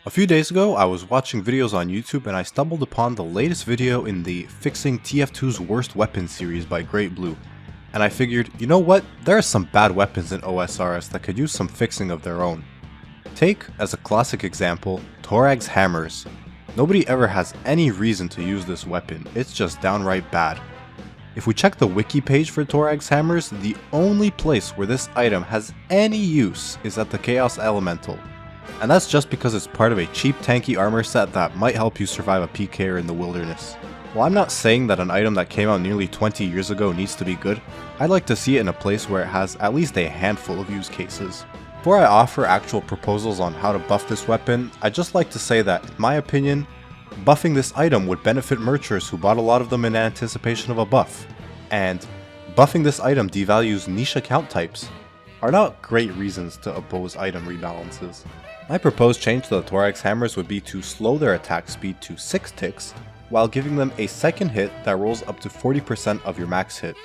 A few days ago, I was watching videos on YouTube and I stumbled upon the latest video in the Fixing TF2's Worst Weapons series by Great Blue. And I figured, you know what, there are some bad weapons in OSRS that could use some fixing of their own. Take, as a classic example, Torag's hammers. Nobody ever has any reason to use this weapon, it's just downright bad. If we check the wiki page for Torag's hammers, the only place where this item has any use is at the Chaos Elemental. And that's just because it's part of a cheap tanky armor set that might help you survive a PKer in the wilderness. While I'm not saying that an item that came out nearly 20 years ago needs to be good, I'd like to see it in a place where it has at least a handful of use cases. Before I offer actual proposals on how to buff this weapon, I'd just like to say that, in my opinion, buffing this item would benefit merchers who bought a lot of them in anticipation of a buff. And buffing this item devalues niche account types are not great reasons to oppose item rebalances. My proposed change to the Torag's hammers would be to slow their attack speed to 6 ticks, while giving them a second hit that rolls up to 40% of your max hit.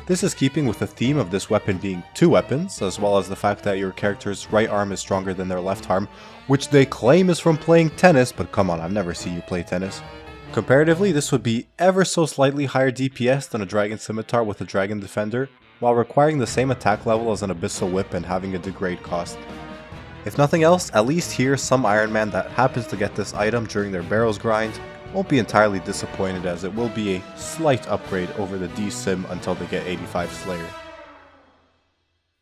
This is keeping with the theme of this weapon being 2 weapons, as well as the fact that your character's right arm is stronger than their left arm, which they claim is from playing tennis, but come on, I've never seen you play tennis. Comparatively, this would be ever so slightly higher DPS than a Dragon Scimitar with a Dragon Defender, while requiring the same attack level as an Abyssal Whip and having a degrade cost. If nothing else, at least here some Ironman that happens to get this item during their Barrows grind won't be entirely disappointed, as it will be a slight upgrade over the D-Sim until they get 85 Slayer.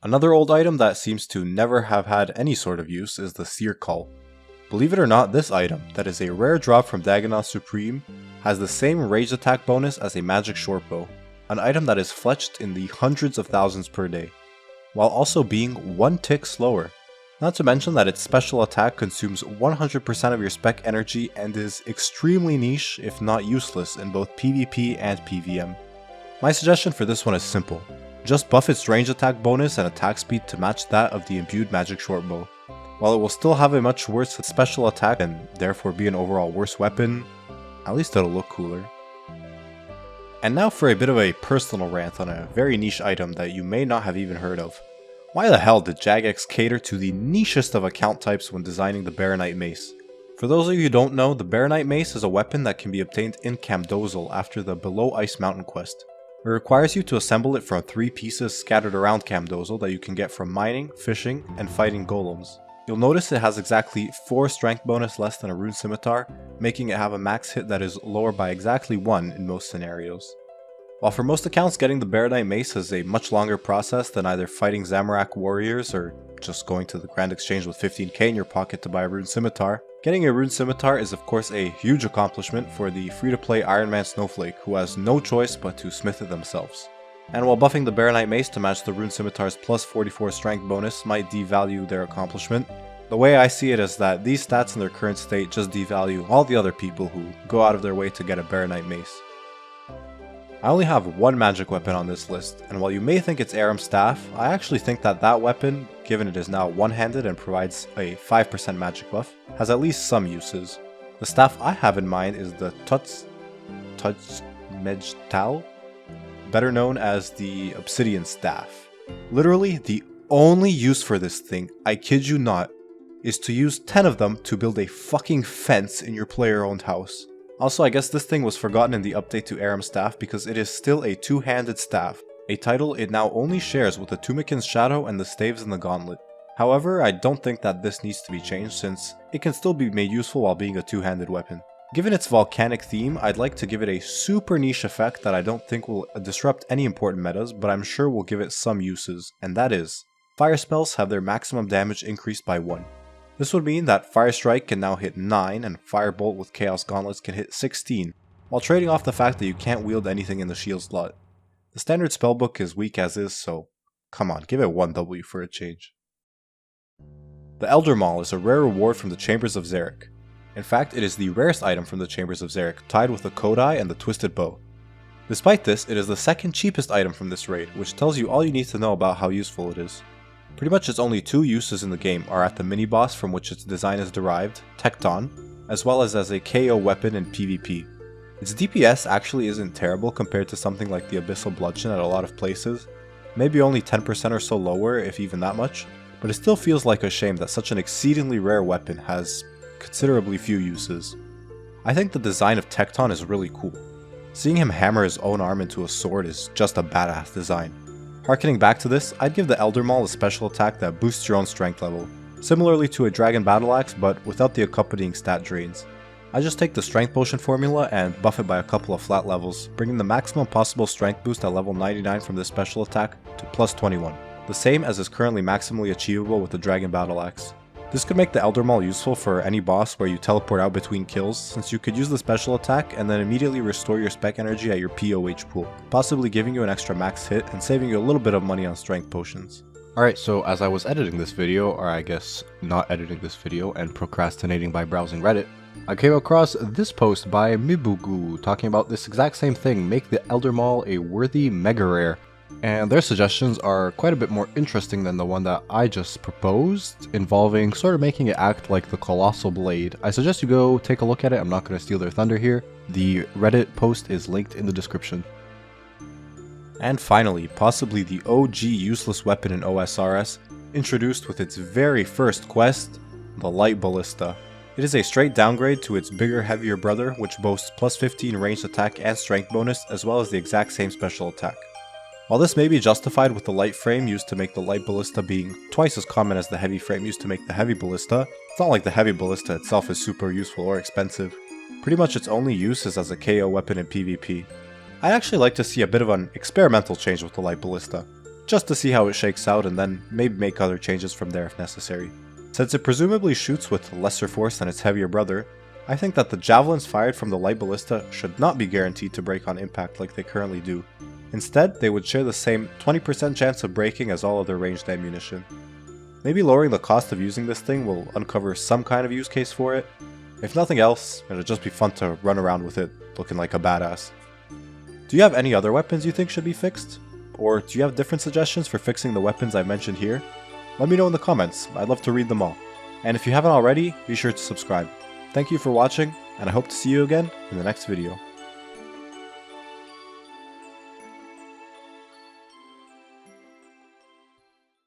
Another old item that seems to never have had any sort of use is the Seer Call. Believe it or not, this item, that is a rare drop from Dagonoth Supreme, has the same rage attack bonus as a magic shortbow, an item that is fletched in the hundreds of thousands per day, while also being 1 tick slower. Not to mention that its special attack consumes 100% of your spec energy and is extremely niche, if not useless, in both PvP and PvM. My suggestion for this one is simple. Just buff its range attack bonus and attack speed to match that of the imbued magic shortbow. While it will still have a much worse special attack and therefore be an overall worse weapon, at least it'll look cooler. And now for a bit of a personal rant on a very niche item that you may not have even heard of. Why the hell did Jagex cater to the nichest of account types when designing the Baronite Mace? For those of you who don't know, the Baronite Mace is a weapon that can be obtained in Camdozel after the Below Ice Mountain quest. It requires you to assemble it from 3 pieces scattered around Camdozel that you can get from mining, fishing, and fighting golems. You'll notice it has exactly 4 strength bonus less than a Rune Scimitar, making it have a max hit that is lower by exactly 1 in most scenarios. While for most accounts getting the Baronite Mace is a much longer process than either fighting Zamorak warriors or just going to the Grand Exchange with 15k in your pocket to buy a Rune Scimitar, getting a Rune Scimitar is of course a huge accomplishment for the free-to-play Ironman Snowflake who has no choice but to smith it themselves. And while buffing the Baronite Mace to match the Rune Scimitar's plus 44 strength bonus might devalue their accomplishment, the way I see it is that these stats in their current state just devalue all the other people who go out of their way to get a Baronite Mace. I only have one magic weapon on this list, and while you may think it's Aram's Staff, I actually think that that weapon, given it is now one-handed and provides a 5% magic buff, has at least some uses. The staff I have in mind is the Mejtal, better known as the Obsidian Staff. Literally, the only use for this thing, I kid you not, is to use 10 of them to build a fucking fence in your player-owned house. Also, I guess this thing was forgotten in the update to Aram's Staff because it is still a 2-handed staff, a title it now only shares with the Tumikin's Shadow and the Staves in the Gauntlet. However, I don't think that this needs to be changed since it can still be made useful while being a 2-handed weapon. Given its volcanic theme, I'd like to give it a super niche effect that I don't think will disrupt any important metas, but I'm sure will give it some uses, and that is, fire spells have their maximum damage increased by 1. This would mean that Fire Strike can now hit 9 and Firebolt with Chaos Gauntlets can hit 16, while trading off the fact that you can't wield anything in the shield slot. The standard spellbook is weak as is, so come on, give it 1W for a change. The Elder Maul is a rare reward from the Chambers of Xeric. In fact, it is the rarest item from the Chambers of Xeric, tied with the Kodai and the Twisted Bow. Despite this, it is the second cheapest item from this raid, which tells you all you need to know about how useful it is. Pretty much its only 2 uses in the game are at the mini-boss from which its design is derived, Tecton, as well as a KO weapon in PvP. Its DPS actually isn't terrible compared to something like the Abyssal Bludgeon at a lot of places, maybe only 10% or so lower if even that much, but it still feels like a shame that such an exceedingly rare weapon has considerably few uses. I think the design of Tecton is really cool. Seeing him hammer his own arm into a sword is just a badass design. Harkening back to this, I'd give the Elder Maul a special attack that boosts your own strength level, similarly to a Dragon Battle Axe but without the accompanying stat drains. I just take the strength potion formula and buff it by a couple of flat levels, bringing the maximum possible strength boost at level 99 from this special attack to plus 21, the same as is currently maximally achievable with the Dragon Battle Axe. This could make the Elder Maul useful for any boss where you teleport out between kills, since you could use the special attack and then immediately restore your spec energy at your POH pool, possibly giving you an extra max hit and saving you a little bit of money on strength potions. Alright, so as I was editing this video, or I guess not editing this video and procrastinating by browsing Reddit, I came across this post by Mibugu talking about this exact same thing, make the Elder Maul a worthy mega rare. And their suggestions are quite a bit more interesting than the one that I just proposed, involving sort of making it act like the Colossal Blade. I suggest you go take a look at it. I'm not going to steal their thunder here. The Reddit post is linked in the description. And finally, possibly the OG useless weapon in OSRS, introduced with its very first quest, the Light Ballista. It is a straight downgrade to its bigger, heavier brother, which boasts plus 15 ranged attack and strength bonus, as well as the exact same special attack. While this may be justified with the light frame used to make the light ballista being twice as common as the heavy frame used to make the heavy ballista, it's not like the heavy ballista itself is super useful or expensive. Pretty much its only use is as a KO weapon in PvP. I'd actually like to see a bit of an experimental change with the light ballista, just to see how it shakes out and then maybe make other changes from there if necessary. Since it presumably shoots with lesser force than its heavier brother, I think that the javelins fired from the light ballista should not be guaranteed to break on impact like they currently do. Instead, they would share the same 20% chance of breaking as all other ranged ammunition. Maybe lowering the cost of using this thing will uncover some kind of use case for it. If nothing else, it'll just be fun to run around with it, looking like a badass. Do you have any other weapons you think should be fixed? Or do you have different suggestions for fixing the weapons I mentioned here? Let me know in the comments, I'd love to read them all. And if you haven't already, be sure to subscribe. Thank you for watching, and I hope to see you again in the next video.